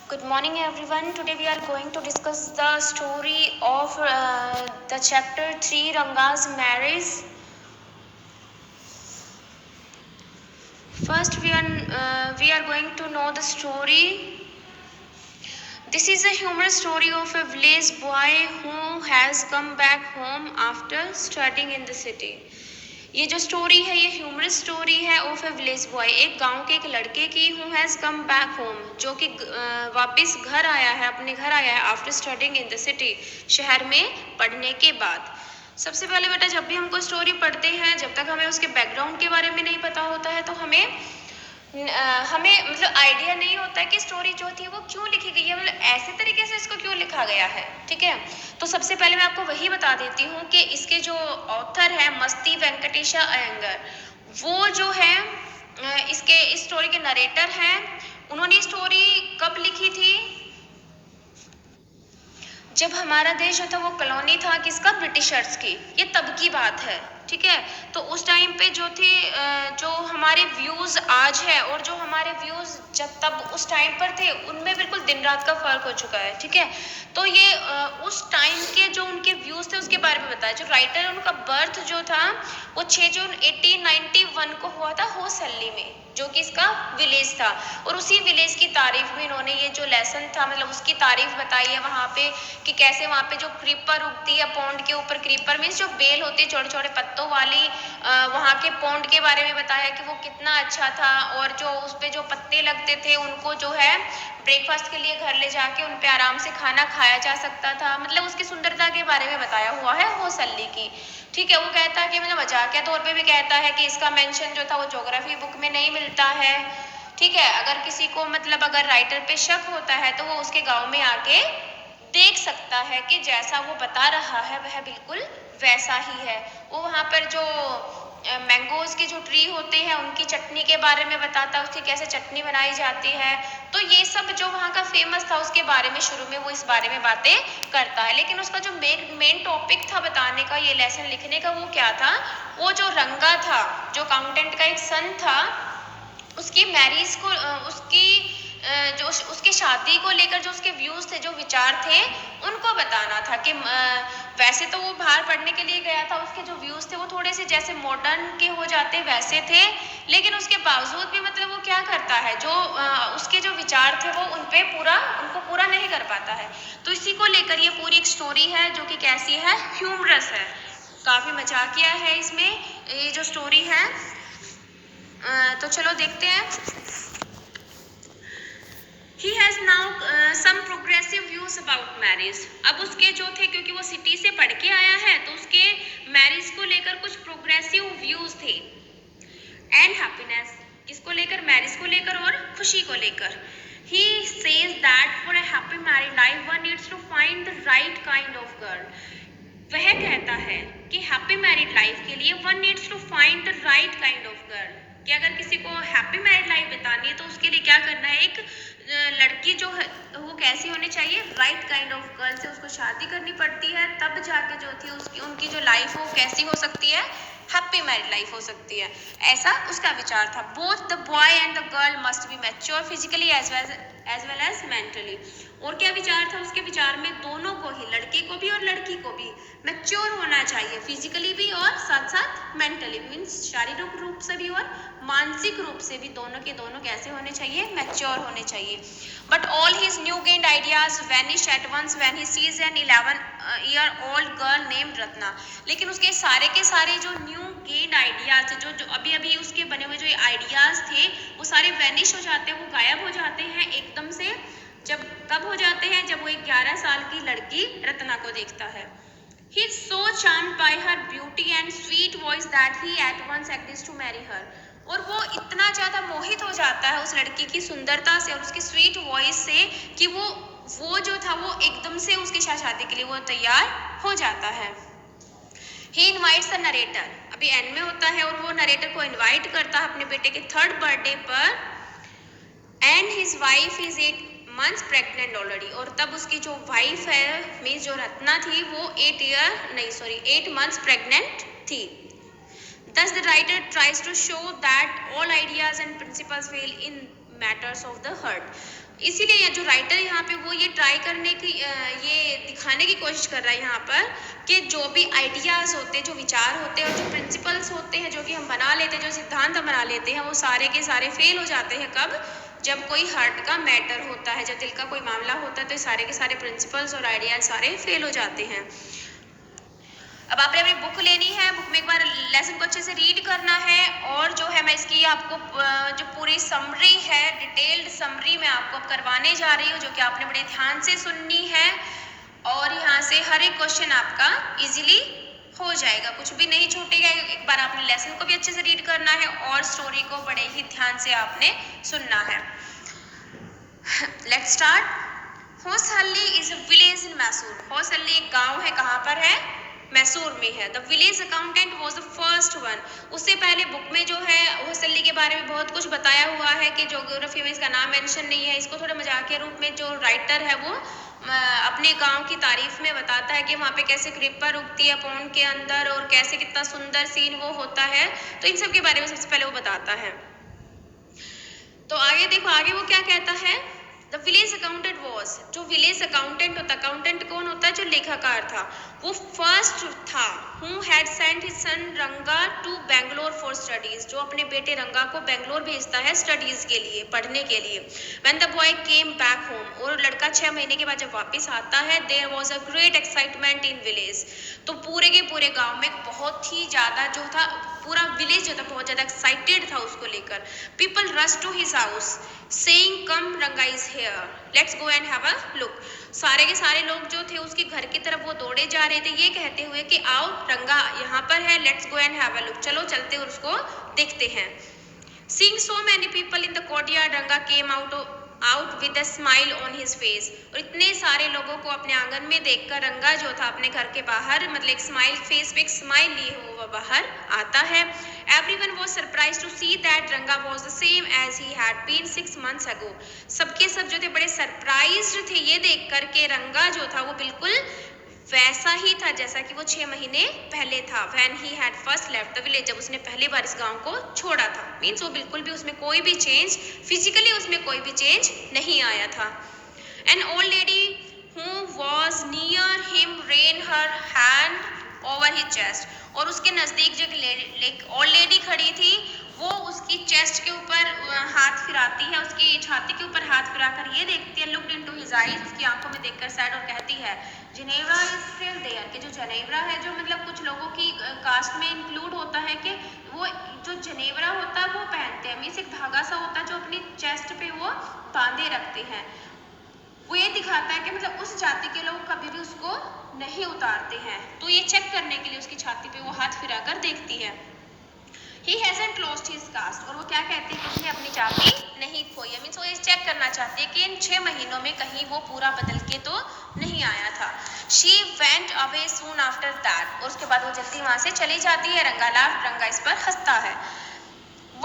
Good morning, everyone. Today we are going to discuss the story of the chapter 3 Ranga's marriage. First, we are going to know the story. This is a humorous story of a village boy who has come back home after studying in the city. ये जो story है ये humerus story है of A village boy, एक गांव के एक लड़के की who has come back home, जो कि वापस घर आया है, अपने घर आया है after studying in the city, शहर में पढ़ने के बाद। सबसे पहले बेटा जब भी हम कोई स्टोरी पढ़ते हैं, जब तक हमें उसके बैकग्राउंड के बारे में नहीं पता होता है तो हमें मतलब आइडिया नहीं होता है कि स्टोरी जो थी वो क्यों लिखी गई है, मतलब ऐसे तरीके से इसको क्यों लिखा गया है। ठीक है, तो सबसे पहले मैं आपको वही बता देती हूँ कि इसके जो ऑथर है मस्ती वेंकटेशा अयंगर, वो जो है इसके इस स्टोरी के नरेटर हैं। उन्होंने स्टोरी कब लिखी थी? जब हमारा देश जो था वो कॉलोनी था किसका? ब्रिटिशर्स की। ये तब की बात है। ठीक है, तो उस टाइम पे जो थे जो हमारे व्यूज़ आज है और जो हमारे व्यूज़ जब तब उस टाइम पर थे उनमें बिल्कुल दिन रात का फ़र्क हो चुका है। ठीक है, तो ये उस टाइम के जो उनके व्यूज़ थे उसके बारे में बताया। जो राइटर है उनका बर्थ जो था वो 6 जून 1891 को हुआ था होसल्ली में, जो कि इसका विलेज था। और उसी विलेज की तारीफ में इन्होंने ये जो लेसन था मतलब उसकी तारीफ बताई है वहाँ पे, कि कैसे वहाँ पे जो क्रीपर उगती है पौंड के ऊपर, क्रीपर मीन्स जो बेल होती है छोटे छोटे पत्तों वाली, वहाँ के पौंड के बारे में बताया कि वो कितना अच्छा था, और जो उस पे जो पत्ते लगते थे उनको जो है ब्रेकफास्ट के लिए घर ले जाके उन पे आराम से खाना खाया जा सकता था। मतलब उसकी सुंदरता के बारे में बताया हुआ है होसल्ली की। ठीक है, वो कहता है कि मतलब मजाकिया तौर पे भी कहता है कि इसका मेंशन जो था वो ज्योग्राफी बुक में नहीं मिलता है। ठीक है, अगर किसी को मतलब अगर राइटर पे शक होता है तो वो उसके गांव में आके देख सकता है कि जैसा वो बता रहा है वह बिल्कुल वैसा ही है। वो वहाँ पर जो मैंगोज के जो ट्री होते हैं उनकी चटनी के बारे में बताता है, उसकी कैसे चटनी बनाई जाती है। तो ये सब जो वहाँ का फेमस था उसके बारे में शुरू में वो इस बारे में बातें करता है। लेकिन उसका जो मेन टॉपिक था बताने का, ये लेसन लिखने का, वो क्या था? वो जो रंगा था, जो अकाउंटेंट का एक सन था, उसकी मैरिज को उसकी जो उसकी शादी को लेकर जो उसके व्यूज़ थे, जो विचार थे, उनको बताना था कि वैसे तो वो बाहर पढ़ने के लिए गया था, उसके जो व्यूज़ थे वो थोड़े से जैसे मॉडर्न के हो जाते वैसे थे, लेकिन उसके बावजूद भी मतलब वो क्या करता है, जो उसके जो विचार थे वो उनको पूरा नहीं कर पाता है। तो इसी को लेकर ये पूरी एक स्टोरी है जो कि कैसी है? ह्यूमरस है, काफ़ी मजाकिया है इसमें ये जो स्टोरी है। तो चलो देखते हैं। He has now some progressive views about marriage. अब उसके जो थे, क्योंकि वो सिटी से पढ़ के आया है तो उसके मैरिज को लेकर कुछ प्रोग्रेसिव व्यूज थे। एंड हैप्पीनेस, किसको लेकर? मैरिज को लेकर और खुशी को लेकर। He says that for a happy married life one needs to find the right kind of girl. वह कहता है कि हैप्पी मैरिड लाइफ के लिए one needs to find the right kind of girl, कि अगर किसी को हैप्पी मैरिड लाइफ बितानी है तो उसके लिए क्या करना है? एक लड़की जो है वो कैसी होनी चाहिए? राइट काइंड ऑफ गर्ल से उसको शादी करनी पड़ती है, तब जाके जो थी उसकी उनकी जो लाइफ वो कैसी हो सकती है? हैप्पी मैरिड लाइफ हो सकती है, ऐसा उसका विचार था। Both the boy and the girl must be mature physically as well as mentally. और क्या विचार था उसके विचार में? दोनों को ही, लड़के को भी और लड़की को भी मैच्योर होना चाहिए, फिजिकली भी और साथ साथ मेंटली, मीन्स शारीरिक रूप से भी और मानसिक रूप से भी, दोनों के दोनों कैसे होने चाहिए? मैच्योर होने चाहिए। But all his new gained ideas vanish at once when he sees an 11-year-old girl named Ratna. लेकिन उसके सारे के सारे जो न्यू गेन्ड आइडियाज थे, जो अभी अभी उसके बने हुए जो आइडियाज थे वो सारे वैनिश हो जाते हैं, वो गायब हो जाते हैं एकदम से। जब कब हो जाते हैं? जब वो एक 11 साल की लड़की रत्ना को देखता है। He is so charmed by her beauty and sweet voice that he at once agrees to marry her. और वो इतना ज़्यादा मोहित हो जाता है उस लड़की की सुंदरता से और उसकी स्वीट वॉइस से कि वो जो था वो एकदम से उसके साथ शादी के लिए वो तैयार हो जाता है। He invites the narrator, अभी एंड में होता है, और वो नरेटर को इनवाइट करता है अपने बेटे के 3rd बर्थडे पर। And his wife is 8 months pregnant already, और तब उसकी जो वाइफ है मीन्स जो रत्ना थी वो 8 months प्रेग्नेंट थी। Thus the writer tries to show that all ideas and principles fail in matters of the heart. इसीलिए ये जो राइटर यहाँ पे वो ये ट्राई करने की ये दिखाने की कोशिश कर रहा है यहाँ पर कि जो भी आइडियाज़ होते हैं, जो विचार होते हैं और जो प्रिंसिपल्स होते हैं जो कि हम बना लेते हैं, जो सिद्धांत हम बना लेते हैं, वो सारे के सारे फेल हो जाते हैं। कब? जब कोई हार्ट का मैटर होता है, जब दिल का कोई मामला होता है, तो सारे के सारे प्रिंसिपल्स और आइडियाज सारे फेल हो जाते हैं। अब आपने अपनी बुक लेनी है, बुक में एक बार लेसन को अच्छे से रीड करना है, और जो है मैं इसकी आपको जो पूरी समरी है, डिटेल्ड समरी मैं आपको करवाने जा रही हूँ, जो कि आपने बड़े ध्यान से सुननी है, और यहाँ से हर एक क्वेश्चन आपका इजीली हो जाएगा, कुछ भी नहीं छूटेगा। एक बार आपने लेसन को भी अच्छे से रीड करना है और स्टोरी को बड़े ही ध्यान से आपने सुनना है। Let's start. Hosahalli is a village in Mysore. Hosahalli एक गांव है, कहाँ पर है? मैसूर में है। The village accountant was the first one. उससे पहले बुक में जो है होसहल्ली के बारे में बहुत कुछ बताया हुआ है कि ज्योग्राफी में इसका नाम मेंशन नहीं है। इसको थोड़ा मजाक के रूप में जो राइटर है वो अपने गांव की तारीफ में बताता है कि वहाँ पे कैसे क्रिपर उगती है पौंड के अंदर और कैसे कितना सुंदर सीन वो होता है। तो इन सब के बारे में सबसे पहले वो बताता है। तो आगे देखो, आगे वो क्या कहता है। द विलेज अकाउंटेंट वॉज, जो विलेज अकाउंटेंट होता, अकाउंटेंट कौन होता है? जो लेखाकार था, वो फर्स्ट था who had sent his son रंगा टू बेंगलोर फॉर स्टडीज, जो अपने बेटे रंगा को बेंगलोर भेजता है स्टडीज के लिए, पढ़ने के लिए। When the boy came back home, और लड़का 6 महीने के बाद जब वापस आता है, there was a great excitement in village. तो पूरे के पूरे गाँव में बहुत ही ज़्यादा जो था, पूरा विलेज जो था बहुत ज़्यादा एक्साइटेड था उसको लेकर। People rush to his house saying come रंगा is here, let's go and have a look। सारे के सारे लोग जो थे उसके घर की तरफ वो दौड़े जा रहे थे ये कहते हुए कि आओ रंगा यहाँ पर है, let's go and have a look, चलो चलते और उसको देखते हैं। Seeing so many people in the courtyard, रंगा came out with a smile on his face। और इतने सारे लोगों को अपने आंगन में देखकर रंगा जो था अपने घर के बाहर, मतलब एक स्माइल फेस पे एक स्माइल लिए हुआ बाहर आता है। Everyone was surprised to see that रंगा was the same as he had been 6 months ago। सबके सब जो थे बड़े सरप्राइज्ड थे ये देख कर के रंगा जो था वो बिल्कुल वैसा ही था जैसा कि वो 6 महीने पहले था। When he had first left the village, जब उसने पहली बार इस गांव को छोड़ा था। मीन्स वो बिल्कुल भी उसमें कोई भी चेंज, फिजिकली उसमें कोई भी चेंज नहीं आया था। An old lady who was near him ran her hand over his chest। और उसके नज़दीक जो एक ओल्ड लेडी खड़ी थी वो उसकी चेस्ट के ऊपर हाथ फिराती है, उसकी छाती के ऊपर हाथ फिराकर ये देखती है, लुक्ड इनटू हिज आईज, उसकी आंखों में देखकर सैड, और कहती है जिनेव्रा इज स्टिल देयर, कि जो जनेवरा है, जो मतलब कुछ लोगों की कास्ट में इंक्लूड होता है कि वो जो जनेवरा होता है वो पहनते हैं। मीन्स एक धागा सा होता है जो अपनी चेस्ट पे वो बांधे रखते हैं। वो ये दिखाता है कि मतलब उस जाति के लोग कभी भी उसको नहीं उतारते हैं। तो ये चेक करने के लिए उसकी छाती पे वो हाथ फिराकर देखती है। He hasn't lost his caste। और वो क्या कहती है कि उसने अपनी जाति नहीं खोई है। मीन्स वो ये चेक करना चाहती है कि इन 6 महीनों में कहीं वो पूरा बदल के तो नहीं आया था। She went away soon after that। और उसके बाद वो जल्दी वहाँ से चली जाती है। रंगा लाफ्ड, रंगा इस पर हंसता है।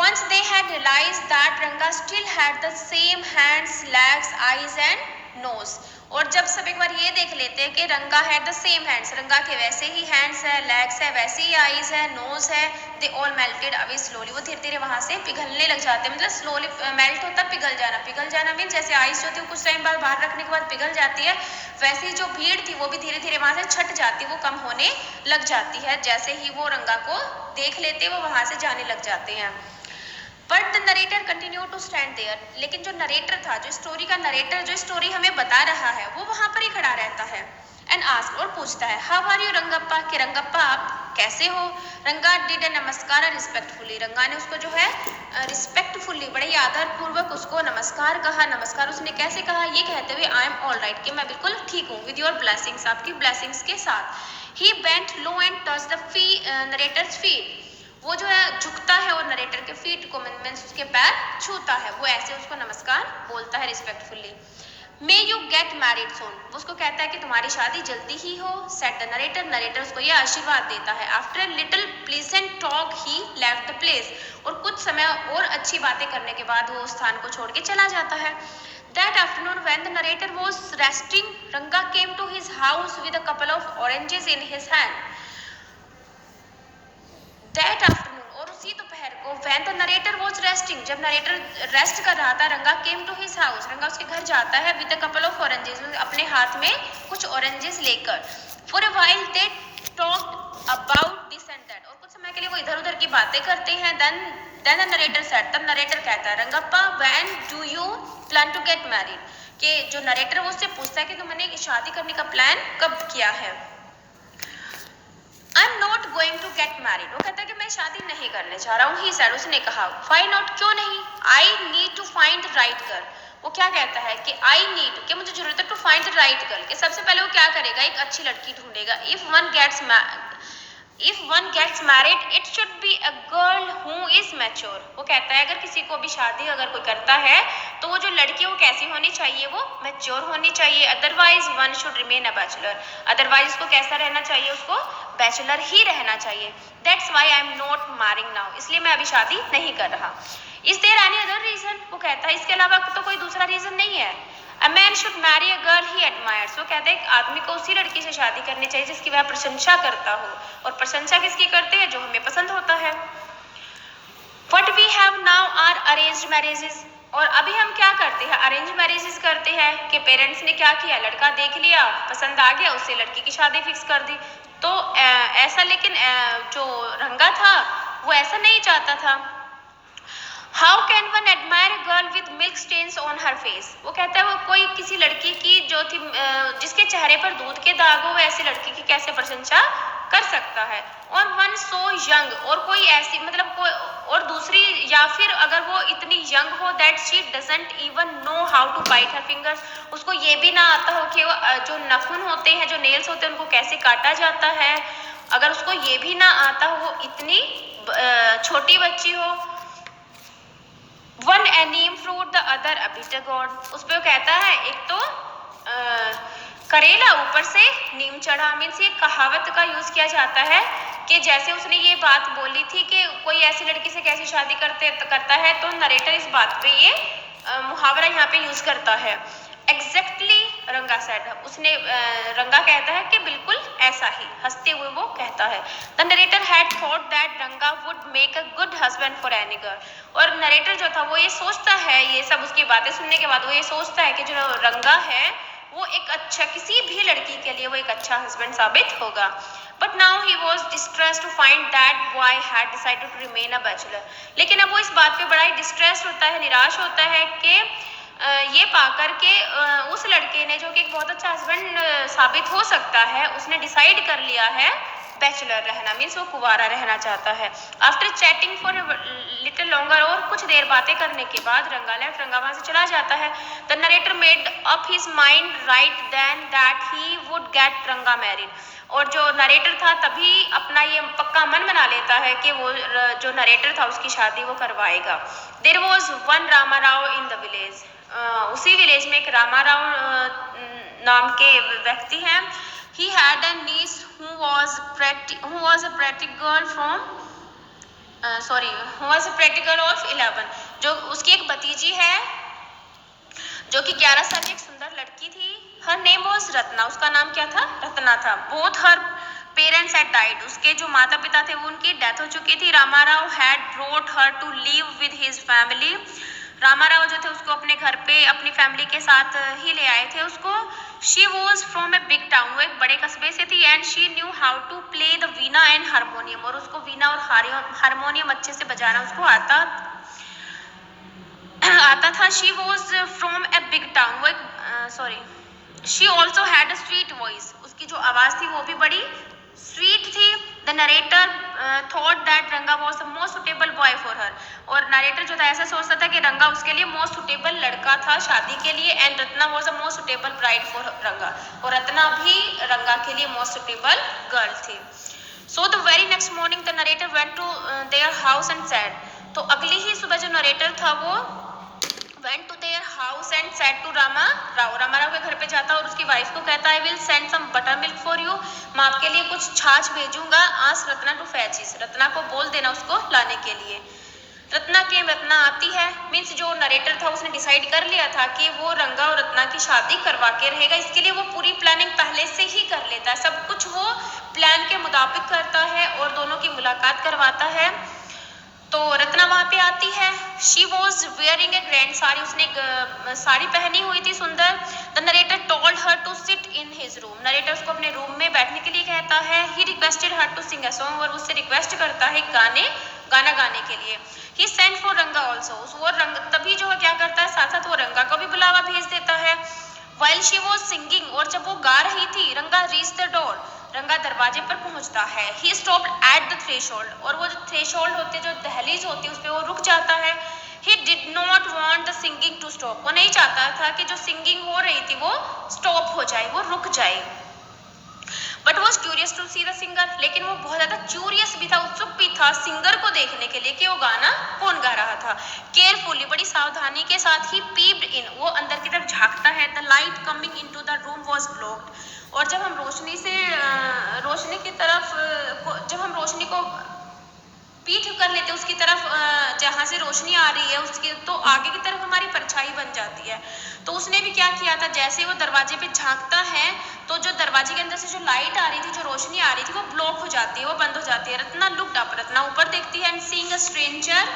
Once they had realized that रंगा still had the same hands, legs, eyes and nose। और जब सब एक बार ये देख लेते हैं कि रंगा है द सेम हैंड्स, रंगा के वैसे ही हैंड्स है, लेग्स है, वैसे ही आईज है, नोज है, they all melted away slowly. वो धीरे धीरे वहाँ से पिघलने लग जाते हैं। मतलब स्लोली मेल्ट होता पिघल जाना। पिघल जाना मीन जैसे आइस जो थी कुछ टाइम बाद बाहर रखने के बाद पिघल जाती है, वैसे ही जो भीड़ थी वो भी धीरे धीरे वहाँ से छट जाती, वो कम होने लग जाती है। जैसे ही वो रंगा को देख लेते वो वहाँ से जाने लग जाते हैं। But the narrator continue to stand there. लेकिन जो नरेटर था, जो स्टोरी का नरेटर जो स्टोरी हमें बता रहा है, वो वहाँ पर ही खड़ा रहता है। एंड आस्क, और पूछता है, हाउ आर यू रंगप्पा, कि रंगप्पा आप कैसे हो। रंगा डिड ए नमस्कार रिस्पेक्टफुली। रंगा ने उसको जो है रिस्पेक्टफुली, बड़े ही आदरपूर्वक उसको नमस्कार कहा। नमस्कार उसने कैसे कहा, ये कहते हुए आई एम ऑल राइट, कि मैं बिल्कुल ठीक हूँ, विद योर ब्लेसिंग्स, आपकी ब्लेसिंग्स के साथ। He bent low and touch the narrator's feet. वो जो है झुकता है और नरेटर के फीट को मीन्स उसके पैर छूता है। वो ऐसे उसको नमस्कार बोलता है रिस्पेक्टफुल्ली। मे यू गेट मैरिड सून। वो उसको कहता है कि तुम्हारी शादी जल्दी ही हो। Set the narrator. नरेटर उसको यह आशीर्वाद देता है। After little pleasant talk he left the place. और कुछ समय और अच्छी बातें करने के बाद वो उस स्थान को छोड़ के चला जाता है। That afternoon when the narrator was resting, Ranga came to his house with a couple of oranges in his hand। That afternoon, और उस उसी दोपहर को when the narrator was resting, जब नरेटर रेस्ट कर रहा था, रंगा came to his house, रंगा उसके घर जाता है with a couple of oranges, अपने हाथ में कुछ oranges लेकर. For a while they talked about this and that, और कुछ समय के लिए वो इधर उधर की बातें करते हैं. Then the narrator said, तब नरेटर कहता है, Rangappa when do you plan to get married, कि जो नरेटर वो उससे पूछता है कि तुमने शादी करने का प्लान कब किया है. I'm not going to get married, वो कहता है कि मैं शादी नहीं करने जा रहा हूँ. He said, उसने कहा. Why not, क्यों नहीं? I need to find the right girl, वो क्या कहता है कि I need, कि मुझे जरूरत है to find the right girl, कि सबसे पहले वो क्या करेगा, एक अच्छी लड़की ढूंढेगा. If one gets married, it should be a girl who is mature, वो कहता है अगर किसी को भी शादी अगर कोई करता है तो वो जो लड़की है वो कैसी होनी चाहिए, वो मैच्योर होनी चाहिए. Otherwise one should remain a bachelor, otherwise उसको कैसा रहना चाहिए, उसको बैचलर ही रहना चाहिए. That's why I am not marrying now, इसलिए मैं अभी शादी नहीं कर रहा. Is there any other reason, वो कहता है इसके अलावा तो कोई दूसरा रीजन नहीं है. A man should marry a girl he admires, वो कहते हैं आदमी को उसी लड़की से शादी करनी चाहिए जिसकी वह प्रशंसा करता हो, और प्रशंसा किसकी करते हैं, जो हमें पसंद होता है. What we have now are arranged marriages, और अभी हम क्या करते हैं, अरेंज मैरिजेस करते हैं, कि पेरेंट्स ने क्या किया, लड़का देख लिया, पसंद आ गया, उससे लड़की की शादी फिक्स कर दी. तो ऐसा, लेकिन जो रंगा था वो ऐसा नहीं चाहता था. How can one admire a girl with milk stains on her face, वो कहता है वो कोई किसी लड़की की जो थी जिसके चेहरे पर दूध के दाग हो, ऐसी लड़की की कैसे प्रशंसा कर सकता है. और वन सो यंग, और कोई ऐसी मतलब कोई और दूसरी, या फिर अगर वो इतनी यंग हो that she doesn't even know how to bite her fingers, उसको ये भी ना आता हो कि वो जो नखून होते हैं, जो नेल्स होते हैं, उनको कैसे काटा जाता है. अगर उसको ये भी ना आता हो, वो इतनी छोटी बच्ची हो. One A Neem fruit the other a bitter gourd, उस पे वो कहता है एक तो करेला ऊपर से नीम चढ़ा. मीन्स ये कहावत का यूज किया जाता है कि जैसे उसने ये बात बोली थी कि कोई ऐसी लड़की से कैसी शादी करता है, तो नरेटर इस बात पे ये मुहावरा यहाँ पे यूज करता है. एग्जैक्टली रंगा सेड, उसने रंगा कहता है कि बिल्कुल ऐसा ही, हंसते हुए वो कहता है. The narrator had thought that Ranga would make a good husband for any girl, और नरेटर जो था वो ये सोचता है, ये सब उसकी बातें सुनने के बाद वो ये सोचता है कि जो रंगा है वो एक अच्छा, किसी भी लड़की के लिए वो एक अच्छा हस्बैंड साबित होगा. But now he was distress to find that boy had decided to remain a bachelor, लेकिन अब वो इस बात पे बड़ा ही डिस्ट्रेस होता है, निराश होता है कि ये पाकर के उस लड़के ने, जो कि एक बहुत अच्छा हस्बैंड साबित हो सकता है, उसने डिसाइड कर लिया है बैचलर रहना, मीन्स वो कुंवारा रहना चाहता है. After chatting for little longer, और कुछ देर बातें करने के बाद रंगा वहां से चला जाता है. The narrator made up his mind right then that he would get Ranga married, और जो नरेटर था तभी अपना ये पक्का मन बना लेता है कि वो जो नरेटर था उसकी शादी वो करवाएगा. There was one Rama Rao in the village, उसी विलेज में एक रामा राव नाम के व्यक्ति हैं. He had a niece who was a pretty girl of 11, जो उसकी एक भतीजी है जो कि 11 साल की एक सुंदर लड़की थी. Her name was रत्ना, उसका नाम क्या था, रत्ना था. Both her parents had died, उसके जो माता पिता थे वो उनकी डेथ हो चुकी थी. Rama Rao had brought her to live with his family, Rama Rao जो थे उसको अपने घर पे अपनी फैमिली के साथ ही ले आए थे उसको. She was from a big town, वो एक बड़े कस्बे से थी. And she knew how to play the veena and harmonium, और उसको वीना और हारमोनियम अच्छे से बजाना उसको आता था. She was from a big town, वो एक she also had a sweet voice, उसकी जो आवाज़ थी वो भी बड़ी स्वीट थी. द नरेटर थॉट दैट रंगा was the most suitable boy for her, और नरेटर जो था ऐसा सोचता था कि रंगा उसके लिए मोस्ट सुटेबल लड़का था शादी के लिए. And Ratna was the most suitable bride for रंगा, और रत्ना भी रंगा के लिए मोस्ट सुटेबल गर्ल थी. So the very next morning the narrator went to their house and said, तो अगली ही सुबह जो नरेटर था वो went to their house and said to Rama Rao के घर पे जाता और उसकी वाइफ को कहता I will send some buttermilk for you, मैं आपके लिए कुछ छाछ भेजूंगा. Ask Ratna to fetch it, Ratna को बोल देना उसको लाने के लिए. रत्ना आती है. मीन्स जो नरेटर था उसने डिसाइड कर लिया था कि वो रंगा और रत्ना की शादी करवा के रहेगा. इसके लिए वो पूरी प्लानिंग पहले से ही कर लेता है, सब कुछ वो प्लान के मुताबिक करता है और दोनों की मुलाकात करवाता है. तो रत्ना वहाँ पे आती है। She was wearing a grand sari, उसने एक साड़ी पहनी हुई थी सुंदर। The narrator told her to sit in his room, नरेटर उसको अपने रूम में बैठने के लिए कहता है। He requested her to sing a song, और उससे रिक्वेस्ट करता है गाना गाने के लिए। He sent for Ranga also, वो तभी जो है क्या करता है, साथ साथ वो रंगा को भी बुलावा भेज देता है। वाइल शी वॉज सिंगिंग, और जब वो गा रही थी, रंगा रीच द डोर, रंगा दरवाजे पर पहुंचता है। He stopped at the threshold, और वो जो थ्रेशोल्ड होते हैं, जो दहलीज होती है, उस पर वो रुक जाता है। He did not want the singing to stop, वो नहीं चाहता था कि जो सिंगिंग हो रही थी वो स्टॉप हो जाए, वो रुक जाए। But was curious to see the singer, लेकिन वो बहुत ज्यादा क्यूरियस भी था, उत्सुक भी था सिंगर को देखने के लिए कि वो गाना कौन गा रहा था। केयरफुली, बड़ी सावधानी के साथ ही पीप्ड इन, वो अंदर की तरफ झांकता है। The light coming into the room was blocked, और जब हम रोशनी की तरफ, जब हम रोशनी को पीठ कर लेते उसकी तरफ, जहाँ से रोशनी आ रही है उसकी, तो आगे की तरफ हमारी परछाई बन जाती है। तो उसने भी क्या किया था, जैसे वो दरवाजे पे झांकता है तो जो दरवाजे के अंदर से जो लाइट आ रही थी, जो रोशनी आ रही थी, वो ब्लॉक हो जाती है, वो बंद हो जाती है। रत्ना लुक्ड अप, रत्ना ऊपर देखती है। And seeing a stranger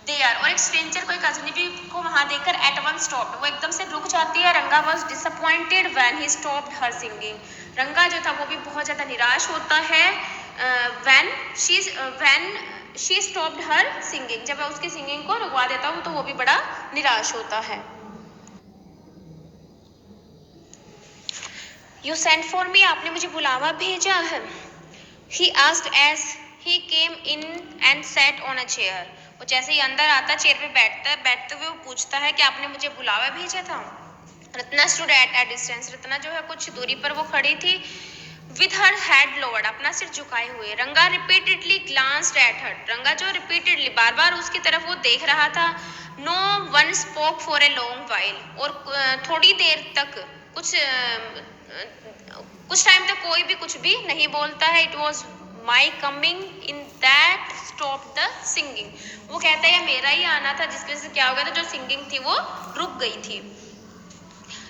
there, और एक स्ट्रेंजर को, एक अजनबी को वहां देखकर एट वन स्टॉप्ड, वो एकदम से रुक जाती है। रंगा was disappointed when he stopped her singing, रंगा जो था वो भी बहुत ज्यादा निराश होता है when she stopped her singing, जब मैं उसकी सिंगिंग को रुकवा देता हूँ तो वो भी बड़ा निराश होता है। यू सेंट फॉर मी, आपने मुझे बुलावा भेजा है। He asked as he came in and sat on a chair, वो जैसे ही अंदर आता चेयर पे बैठते हुए वो पूछता है कि आपने मुझे बुलावा भेजा था। Ratna stood at a distance, Ratna जो है कुछ दूरी पर वो खड़ी थी। विथ हर हेड लोवर्ड, अपना सिर झुकाए हुए। रंगा रिपीटेडली ग्लांस्ड एट हर, रंगा जो रिपीटेडली बार बार उसकी तरफ वो देख रहा था। No one spoke for a long while, और थोड़ी देर तक कुछ टाइम तक कोई भी कुछ भी नहीं बोलता है। It was my coming in that stop the singing, वो कहता है मेरा ही आना था जिसकी वजह से क्या हो गया था, जो सिंगिंग थी वो रुक गई थी।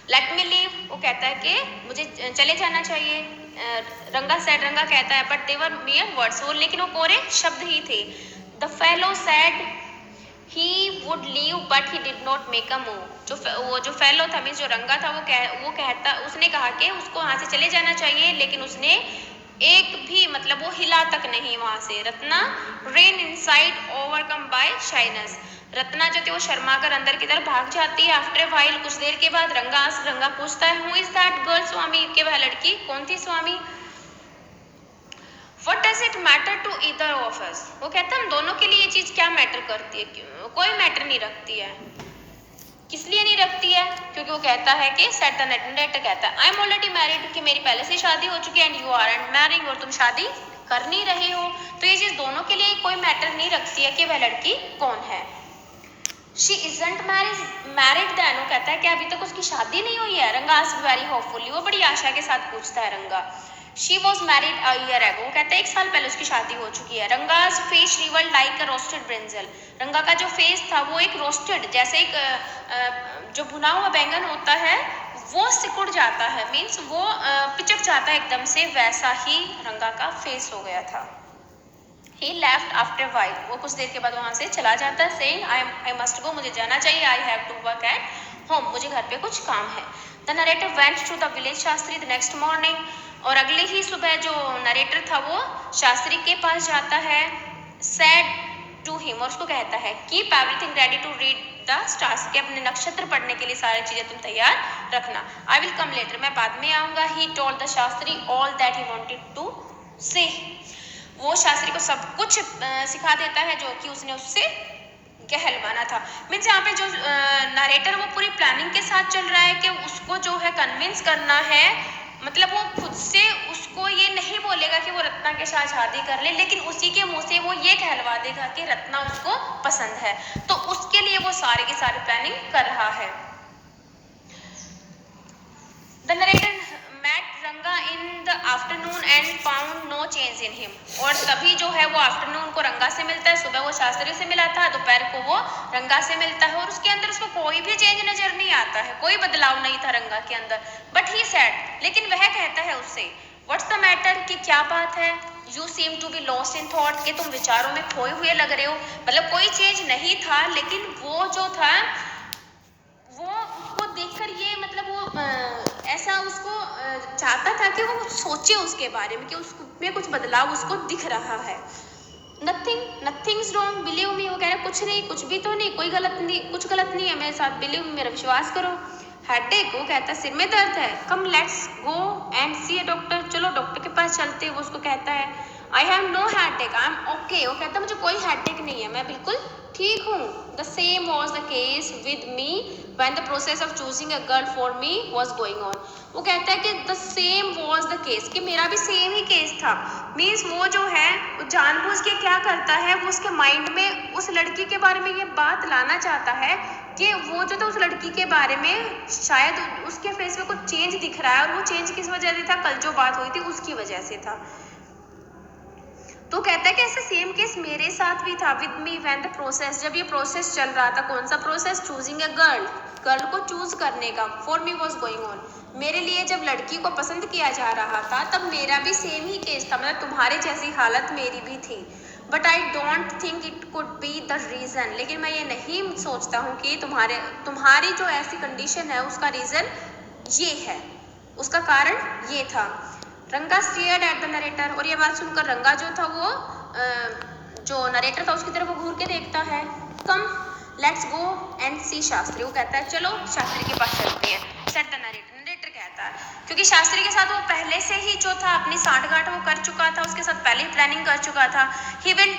लेट मी लीव, वो कहता है कि मुझे चले जाना चाहिए। रंगा सेड, रंगा कहता है बट देवर मेयर वर्ड्स, वो लेकिन वो कोरे शब्द ही थे। The fellow said he would leave but he did not make a move, जो फेलो था, मीन्स जो रंगा था, उसने कहा कि उसको वहां से चले जाना चाहिए, लेकिन उसने एक भी मतलब वो हिला तक नहीं वहां से। Ratna rain inside overcome bye shyness, Ratna जो थी वो शर्मा कर अंदर की तरफ भाग जाती है। आफ्टर वाइल, कुछ देर के बाद, रंगा पूछता है हु इज दैट गर्ल स्वामी, कि वह लड़की कौन थी स्वामी। What does it matter to either of us, वो कहता है हम दोनों के लिए ये चीज क्या मैटर करती है, कोई मैटर नहीं रखती है। किस लिए नहीं रखती है, क्योंकि वो कहता है कि सेट द नरेटर कहता है आई एम ऑलरेडी मैरिड, कि मेरी पहले से शादी हो चुकी है, and you are and marrying, और तुम शादी कर नहीं रहे हो। तो ये चीज दोनों के लिए कोई मैटर नहीं रखती है कि वह लड़की कौन है। शी इजंट मैरिड देन, वो कहता है कि अभी तक उसकी शादी नहीं हुई है। रंगा आस्क्ड वेरी होपफुली, वो बड़ी आशा के साथ पूछता है रंगा। She was married a year ago, वो कहता है 1 साल पहले उसकी शादी हो चुकी है। Ranga's face shrivelled like a roasted brinjal, Ranga का जो फेस था वो एक रोस्टेड, जैसे एक जो भुना हुआ बैंगन होता है वो सिकुड़ जाता है, मीन्स वो पिचक जाता है एकदम से, वैसा ही रंगा का फेस हो गया था। He left after a while, वो कुछ देर के बाद वहां से चला जाता है, saying I must go, मुझे जाना चाहिए, I have to work at home, मुझे घर पे कुछ काम है। The narrator went to the village Shastri the next morning, और अगले ही सुबह जो नरेटर था वो शास्त्री के पास जाता है। said to him, और उसको कहता है keep everything ready to read the stars, के अपने नक्षत्र पढ़ने के लिए सारी चीजें तुम तैयार रखना। I will come later, मैं बाद में आऊंगा। He told the Shastri all that he wanted to say, वो शास्त्री को सब कुछ सिखा देता है जो कि उसने उससे कहलवाना था। मीन्स यहाँ पे जो नरेटर वो पूरी प्लानिंग के साथ चल रहा है कि उसको जो है कन्विंस करना है, मतलब वो खुद से उसको ये नहीं बोलेगा कि वो रत्ना के साथ शादी कर ले, लेकिन उसी के मुंह से वो ये कहलवा देगा कि रत्ना उसको पसंद है, तो उसके लिए वो सारी की सारी प्लानिंग कर रहा है। The narrator met रंगा in the afternoon and found no change in him, और तभी जो है वो आफ्टरनून को रंगा से मिलता है, सुबह वो शास्त्री से मिला था, दोपहर को वो रंगा से मिलता है, और उसके अंदर उसको कोई भी चेंज नजर नहीं आता है, कोई बदलाव नहीं था रंगा के अंदर। बट ही सेड, लेकिन वह कहता है उससे व्हाट्स द मैटर, कि क्या बात है। You seem to be lost in thought, कि तुम विचारों में खोए हुए लग रहे हो। मतलब कोई चेंज नहीं था, लेकिन वो जो था वो उसको देखकर ये मतलब वो ऐसा उसको चाहता था कि वो सोचे उसके बारे में कि उसमें कुछ बदलाव उसको दिख रहा है। नथिंग्स रॉन्ग बिलीव मी, वो कह रहा कुछ नहीं, कुछ भी तो नहीं, कोई गलत नहीं, कुछ गलत नहीं है मेरे साथ, बिलीव मेरा विश्वास करो। हेडेक, वो कहता है सिर में दर्द है, come let's go and see a doctor, चलो डॉक्टर के पास चलते हैं। वो उसको कहता है I have no headache, I am okay, वो कहता है मुझे कोई हेडेक नहीं है, मैं बिल्कुल ठीक हूँ। The same was the case with me when the process of choosing a girl for me was going on. वो कहता है कि the same was the case, कि मेरा भी सेम ही केस था। मीन्स वो जो है वो जानबूझ के क्या करता है, वो उसके माइंड में उस लड़की के बारे में ये बात लाना चाहता है कि वो जो था उस लड़की के बारे में शायद उसके फेस में कुछ चेंज दिख रहा है, और वो चेंज किस वजह से था, कल जो बात हुई थी उसकी वजह से था। तो कहता है कि ऐसा सेम केस मेरे साथ भी था with me when the process, जब ये प्रोसेस चल रहा था। कौन सा प्रोसेस? चूजिंग अ गर्ल को चूज करने का। For me was going on, मेरे लिए जब लड़की को पसंद किया जा रहा था तब मेरा भी सेम ही केस था, मतलब तुम्हारे जैसी हालत मेरी भी थी। But I don't think it could be the reason, लेकिन मैं ये नहीं सोचता हूँ कि तुम्हारी जो ऐसी कंडीशन है उसका रीज़न ये है, उसका कारण ये था। रंगा स्टेयर्ड एट द नरेटर, और ये बात सुनकर रंगा जो था वो जो नरेटर था उसकी तरफ वो घूर के देखता है। कम लेट्स गो एंड सी शास्त्री, वो कहता है चलो शास्त्री के पास चलते हैं। सेट द नरेटर कहता है, क्योंकि शास्त्री के साथ वो पहले से ही जो था अपनी सांठगांठ वो कर चुका था, उसके साथ पहले ही प्लानिंग कर चुका था। ही विल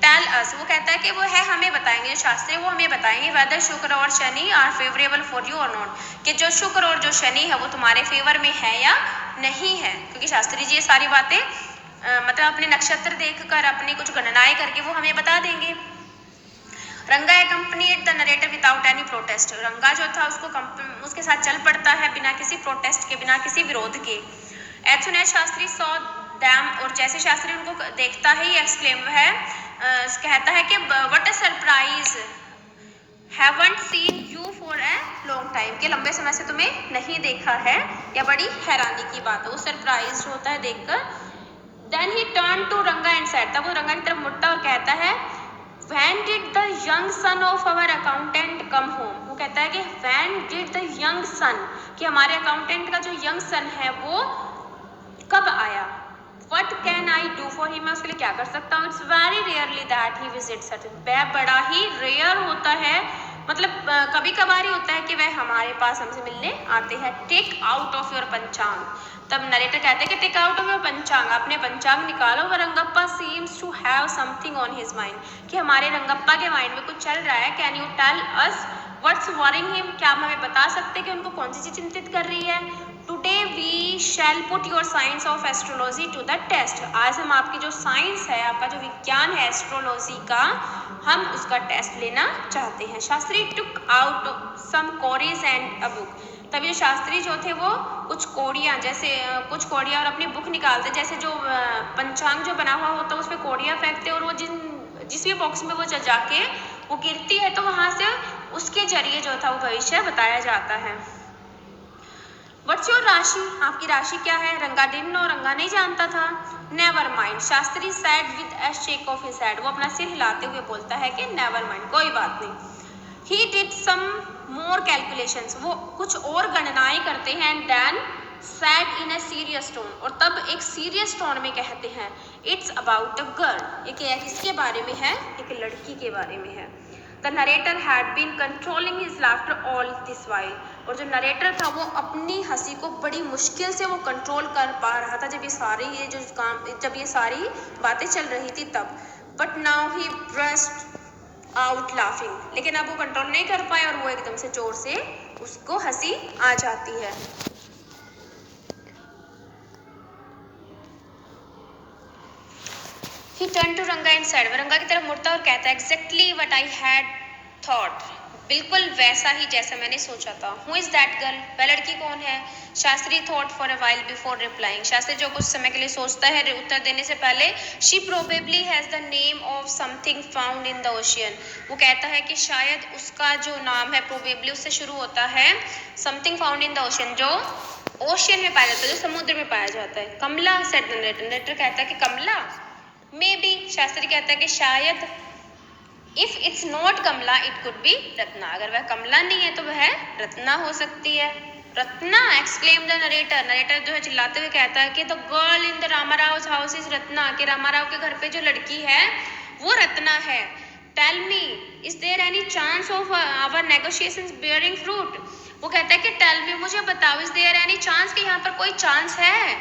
टेल अस, वो कहता है कि वो है हमें बताएंगे, जो शास्त्री वो हमें बताएंगे वेदर शुक्र और Shani are favourable for you और नॉट, कि जो शुक्र और जो शनि है वो तुम्हारे फेवर में है या नहीं है। क्योंकि शास्त्री जी ये सारी बातें मतलब अपने नक्षत्र देखकर अपनी कुछ गणनाएं करके वो हमें बता देंगे। रंगा accompanied the narrator without any protest, रंगा जो था उसके साथ चल पड़ता है बिना किसी प्रोटेस्ट के, बिना किसी विरोध के। As soon as Shastri saw them, और जैसे शास्त्री उनको देखता है एक्सक्लेम है कहता है कि what a surprise, haven't seen you for a long time, के लंबे समय से तुम्हें नहीं देखा है, या बड़ी हैरानी की बात है। वो सरप्राइज होता है देखकर। देन ही टर्न टू रंगा एंड सेड, तब वो रंगा की तरफ मुड़ता और कहता है When did the young son of our accountant come home? वो कहता है कि When did the young son, कि हमारे अकाउंटेंट का जो यंग सन है वो कब आया। What can I do for him, मैं उसके लिए क्या कर सकता हूँ। It's very rarely that he visits us, वह बड़ा ही रेयर होता है, मतलब कभी कभार ही होता है कि वह हमारे पास हमसे मिलने आते हैं। टेक आउट ऑफ योर पंचांग, तब नरेटर कहते हैं कि टेक आउट ऑफ योर पंचांग, अपने पंचांग निकालो। वह Rangappa seems to have something on his mind, कि हमारे रंगप्पा के माइंड में कुछ चल रहा है। Can you tell us what's worrying him, क्या आप हमें बता सकते हैं कि उनको कौन सी चीज चिंतित कर रही है। Today we shall put your science of astrology to the test, आज हम आपकी जो साइंस है, आपका जो विज्ञान है एस्ट्रोलॉजी का, हम उसका टेस्ट लेना चाहते हैं। Shastri took out some cowries and a book, तभी जो शास्त्री जो थे वो कुछ कोड़ियाँ और अपनी बुक निकालते, जैसे जो पंचांग जो बना हुआ होता है उस पर कोड़ियाँ फेंकते, और वो जिस भी बॉक्स में वो जाके वो गिरती है तो वहाँ से उसके जरिए जो था वो भविष्य बताया जाता है। व्हाट्स योर राशि, आपकी राशि क्या है। रंगा डिडंट नो, रंगा नहीं जानता था। Never mind, Shastri sad with a shake of his head, वो अपना सिर हिलाते हुए बोलता है कि नेवर माइंड, कोई बात नहीं। He did some more calculations, वो कुछ और गणनाएं करते हैं। And then said in a serious tone, और तब एक सीरियस टोन में कहते हैं इट्स अबाउट अ गर्ल, ये किसके बारे में है, एक लड़की के बारे में है। The narrator had been controlling his laughter all this while, और जो नरेटर था वो अपनी हंसी को बड़ी मुश्किल से वो कंट्रोल कर पा रहा था जब ये सारी बातें चल रही थी तब। But now he burst out laughing, लेकिन अब वो कंट्रोल नहीं कर पाए और वो एकदम से जोर से उसको हंसी आ जाती है। He turned to रंगा and said, वह रंगा की तरफ मुड़ता और कहता है exactly what I had thought, बिल्कुल वैसा ही जैसा मैंने सोचा था। Who is that girl, वह लड़की कौन है। Shastri thought for a while before replying, Shastri जो कुछ समय के लिए सोचता है उत्तर देने से पहले। She probably has the name of something found in the ocean, वो कहता है कि शायद उसका जो नाम है probably उससे शुरू होता है something found in the ocean, जो ओशियन में पाया जाता है, जो समुद्र में पाया जाता है। कमला सेड द नरेटर, नरेटर कहता है कि कमला, मे बी शास्त्री कहता है कि शायद, if it's not Kamala it could be Ratna, अगर वह कमला नहीं है तो वह रत्ना हो सकती है। Ratna, exclaim the narrator, narrator जो है चिल्लाते हुए कहता है कि the girl in the Ramarao house is Ratna, कि रामाराव के घर पे जो लड़की है वो रत्ना है। Tell me, is there any chance of our negotiations bearing fruit, वो कहता है कि टेल मी, मुझे बताओ, इज देयर एनी चांस, कि यहाँ पर कोई चांस है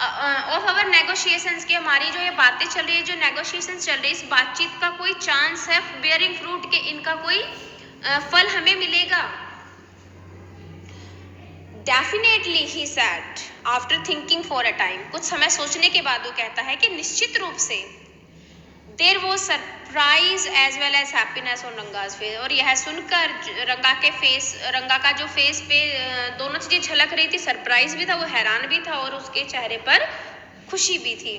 ऑफ आवर नेगोशिएशंस, की हमारी जो ये बातें चल रही है, जो नेगोशिएशंस चल रही है, इस बातचीत का कोई चांस है बेयरिंग फ्रूट, के इनका कोई फल हमें मिलेगा। Definitely he sad after thinking for a time, कुछ समय सोचने के बाद वो कहता है कि निश्चित रूप से। There was surprise as well as happiness on Ranga's face, और यह सुनकर रंगा का जो फेस पे दोनों चीजें झलक रही थी, सरप्राइज भी था, वो हैरान भी था, और उसके चेहरे पर खुशी भी थी।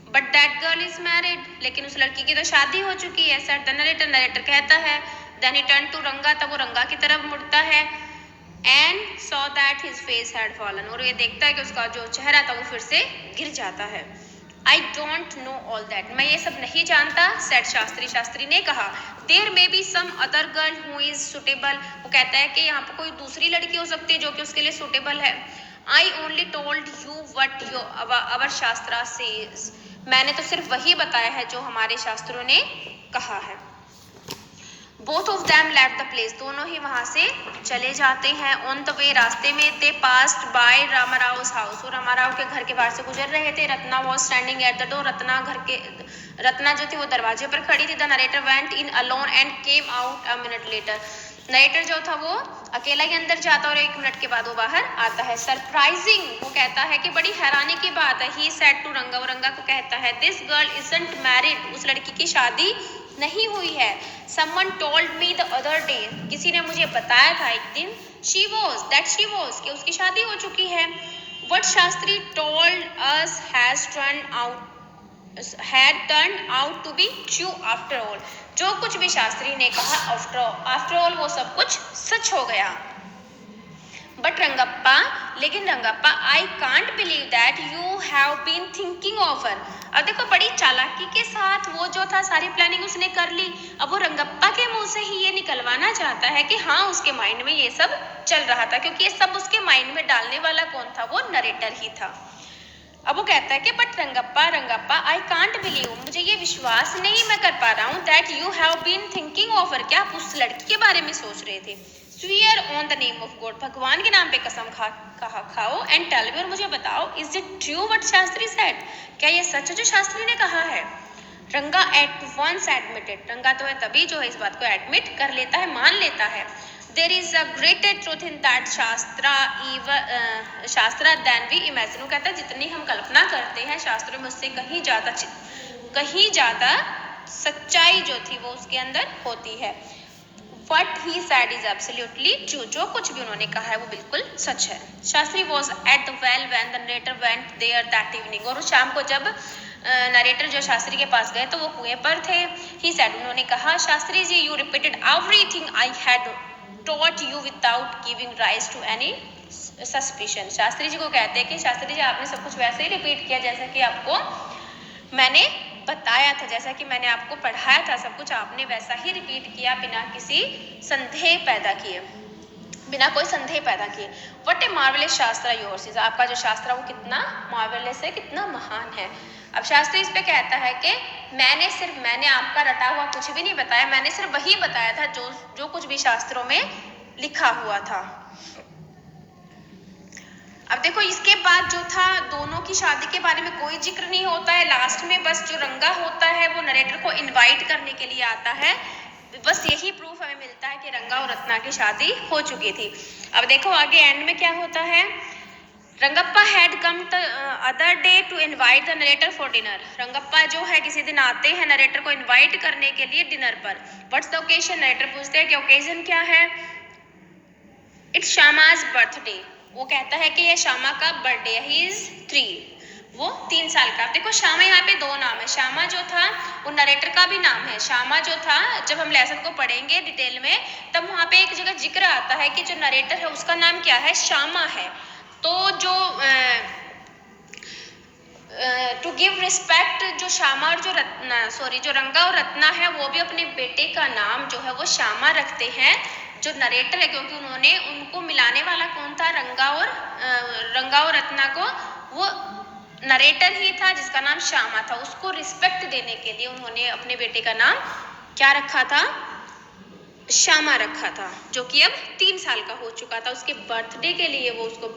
But that girl is married, लेकिन उस लड़की की तो शादी हो चुकी है। सर द नरेटर, नरेटर कहता है। देन ही टर्न टू रंगा, तब वो रंगा की तरफ मुड़ता है। And saw that his face had fallen, और ये देखता है कि उसका जो चेहरा था वो फिर से गिर जाता है। I don't know all that, मैं ये सब नहीं जानता, सेड शास्त्री, शास्त्री ने कहा। There may be some other girl who is suitable, वो कहता है कि यहाँ पर कोई दूसरी लड़की हो सकती है जो कि उसके लिए सुटेबल है। I only told you what our shastra says, मैंने तो सिर्फ वही बताया है जो हमारे शास्त्रों ने कहा है। Both of them left the place, दोनों ही वहां से चले जाते हैं। ऑन द वे, रास्ते में, दे पास्ड बाय रामाराव हाउस, और रामाराव के घर के बाहर से गुजर रहे थे। Ratna was standing at the door, Ratna जो थी वो दरवाजे पर खड़ी थी। The narrator went in alone and came out a minute later, narrator जो था वो अकेला ही अंदर जाता और 1 मिनट के बाद वो बाहर आता है। सरप्राइजिंग, वो कहता है कि बड़ी हैरानी की बात है। ही सेड टू रंगा, वो रंगा को कहता है, दिस गर्ल इजंट मैरिड, उस लड़की की शादी नहीं हुई है। Someone told me the other day, किसी ने मुझे बताया था एक दिन, शी वॉज कि उसकी शादी हो चुकी है। What Shastri told us has turn out to be true after all, जो कुछ भी शास्त्री ने कहा आफ्टर ऑल वो सब कुछ सच हो गया। बट रंगप्पा, लेकिन Rangappa, I can't believe that you have been thinking of her, अब देखो बड़ी चालाकी के साथ वो जो था सारी प्लानिंग उसने कर ली। अब वो रंगप्पा के मुंह से ही ये निकलवाना चाहता है कि हाँ उसके माइंड में ये सब चल रहा था, क्योंकि ये सब उसके माइंड में डालने वाला कौन था, वो नरेटर ही था। अब वो कहता है कि but Rangappa I can't believe, मुझे ये विश्वास नहीं मैं कर पा रहा हूँ, that you have been thinking of her, क्या आप उस लड़की के बारे में सोच रहे थे। Severe on the name of God, भगवान के नाम पे कसम खाओ, एंड टेल मी, और मुझे बताओ, is it true what Shastri said, क्या ये सच है जो शास्त्री ने कहा है। रंगा एट वंस एडमिटेड, रंगा तो है तभी जो है इस बात को एडमिट कर लेता है, मान लेता है। There is a greater truth in that shastra than we imagine, वो कहता है जितनी हम कल्पना करते हैं शास्त्रों में उससे कहीं ज्यादा सच्चाई जो थी वो उसके अंदर होती है। What he said is absolutely true, जो कुछ भी उन्होंने कहा है वो बिल्कुल सच है। Shastri was at the well when the narrator went there that evening, और शाम को जब नरेटर जो शास्त्री के पास गए तो वो कुएं पर थे। He said, उन्होंने कहा, Shastri ji, you repeated everything I had taught you without giving rise to any suspicion, Shastri ji को कहते हैं कि शास्त्री जी आपने सब कुछ वैसे ही रिपीट किया जैसा कि आपको मैंने बताया था, जैसा कि मैंने आपको पढ़ाया था, सब कुछ आपने वैसा ही रिपीट किया बिना किसी संदेह पैदा किए, बिना कोई संदेह पैदा किए। व्हाट ए मार्वेलस शास्त्र योर्स इज, आपका जो शास्त्र है वो कितना मार्वेलस है, कितना महान है। अब शास्त्री इस पे कहता है कि मैंने आपका रटा हुआ कुछ भी नहीं बताया, मैंने सिर्फ वही बताया था जो कुछ भी शास्त्रों में लिखा हुआ था। अब देखो इसके बाद जो था दोनों की शादी के बारे में कोई जिक्र नहीं होता है। लास्ट में बस जो रंगा होता है वो नरेटर को इनवाइट करने के लिए आता है, बस यही प्रूफ हमें मिलता है कि रंगा और रत्ना की शादी हो चुकी थी। अब देखो आगे एंड में क्या होता है। Rangappa had come the other day to invite the narrator for dinner, Rangappa जो है किसी दिन आते हैं नरेटर को इनवाइट करने के लिए डिनर पर। व्हाट्स द ओकेजन, नरेटर पूछते हैं कि ओकेजन क्या है। इट्स शामाज बर्थडे, वो कहता है कि ये श्यामा का बर्थडे, ही इज 3, वो 3 साल का। देखो श्यामा यहाँ पे 2 नाम है, श्यामा जो था वो नरेटर का भी नाम है। श्यामा जो था जब हम लेसन को पढ़ेंगे डिटेल में तब वहाँ पे एक जगह जिक्र आता है कि जो नरेटर है उसका नाम क्या है, श्यामा है। तो जो टू गिव रिस्पेक्ट, जो श्यामा और जो रंगा और रत्ना है वो भी अपने बेटे का नाम जो है वो श्यामा रखते हैं, जो नरेटर है, क्योंकि उन्होंने उनको मिलाने वाला कौन था, रंगा और रत्ना को, वो नरेटर ही था जिसका नाम श्यामा था। उसको रिस्पेक्ट देने के लिए उन्होंने अपने बेटे का नाम क्या रखा था, श्यामा रखा था, जो कि अब 3 साल का हो चुका था। उसके बर्थडे के लिए वो उसको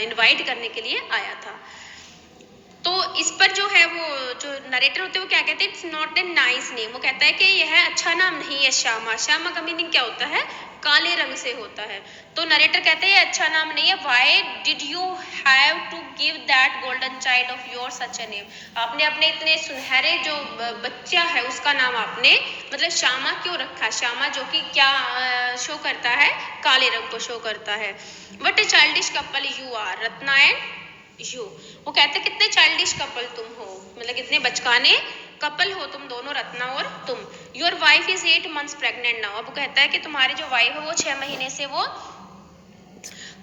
इनवाइट करने के लिए आया था। तो इस पर जो है वो जो नरेटर होते हैं वो क्या कहते हैं, it's not a nice name, वो कहता है कि यह अच्छा नाम नहीं है श्यामा। श्यामा का मीनिंग क्या होता है, काले रंग से होता है। तो नरेटर कहते हैं ये अच्छा नाम नहीं है। Why did you have to give that golden child of your such a name, आपने अपने इतने सुनहरे जो बच्चा है उसका नाम आपने मतलब श्यामा क्यों रखा। श्यामा जो कि क्या शो करता है, काले रंग को शो करता है। What a childish couple you are, Ratna and you, वो कहते कितने चाइल्डिश कपल तुम हो, मतलब कितने बचकाने कपल हो तुम दोनों, रत्ना और तुम। Your wife is 8 months pregnant now, अब वो कहता है कि तुम्हारी जो वाइफ है वो 6 महीने से वो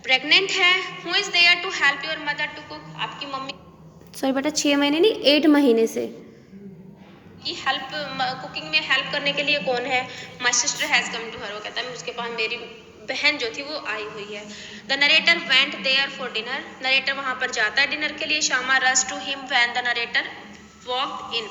प्रेग्नेंट है। Who is there to help your mother to cook, आपकी मम्मी, सॉरी बेटा 6 महीने नहीं 8 महीने से की हेल्प, कुकिंग में हेल्प करने के लिए कौन है, my sister has come to her, वो कहता है उसके पास मेरी बहन जो थी वो आई हुई है। The narrator went there for dinner, narrator वहां पर जाता है डिनर के लिए। Shyama rush to him when the narrator walked in,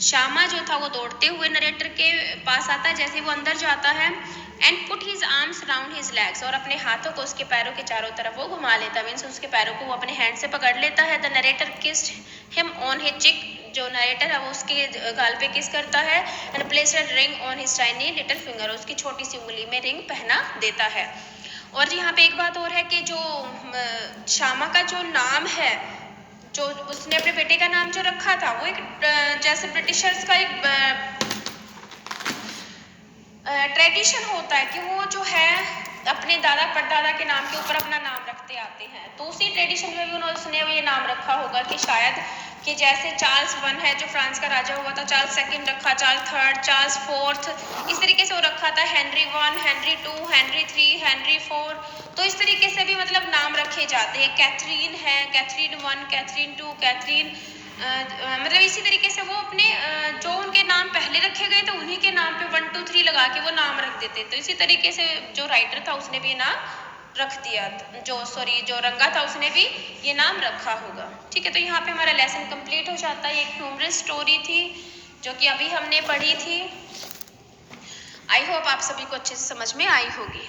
Shyama जो था वो दौड़ते हुए नरेटर के पास आता है जैसे वो अंदर जाता है। And put his arms round his legs, और अपने हाथों को उसके पैरों के चारों तरफ वो घुमा लेता है, मीन्स उसके पैरों को वो अपने हैंड से पकड़ लेता है। The narrator kissed him on his चिक, जो नरेटर है वो उसके गाल पे किस करता है। And placed a ring on his tiny little finger, उसकी छोटी सी उंगली में रिंग पहना देता है। और यहाँ पे एक बात और है कि जो श्यामा का जो नाम है, जो उसने अपने बेटे का नाम जो रखा था वो एक जैसे ब्रिटिशर्स का एक ट्रेडिशन होता है कि वो जो है अपने दादा परदादा के नाम के ऊपर अपना नाम रखते आते हैं। तो उसी ट्रेडिशन में भी उसने ये नाम रखा होगा कि शायद कि जैसे चार्ल्स 1 है जो फ्रांस का राजा हुआ था, चार्ल्स 2 रखा, चार्ल्स 3, चार्ल्स 4, इस तरीके से वो रखा था, हेनरी 1, हेनरी 2, हेनरी 3, हेनरी 4। तो इस तरीके से भी मतलब नाम रखे जाते हैं। कैथरीन है, कैथरीन 1, कैथरीन 2, कैथरीन मतलब इसी तरीके से वो अपने जो उनके नाम पहले रखे गए थे उन्हीं के नाम पे 1, 2, 3 लगा के वो नाम रख देते। तो इसी तरीके से जो राइटर था उसने भी नाम रख दिया, जो रंगा था उसने भी ये नाम रखा होगा। ठीक है, तो यहाँ पे हमारा लेसन कंप्लीट हो जाता है। एक ह्यूमरस स्टोरी थी जो कि अभी हमने पढ़ी थी। आई होप आप सभी को अच्छे से समझ में आई होगी।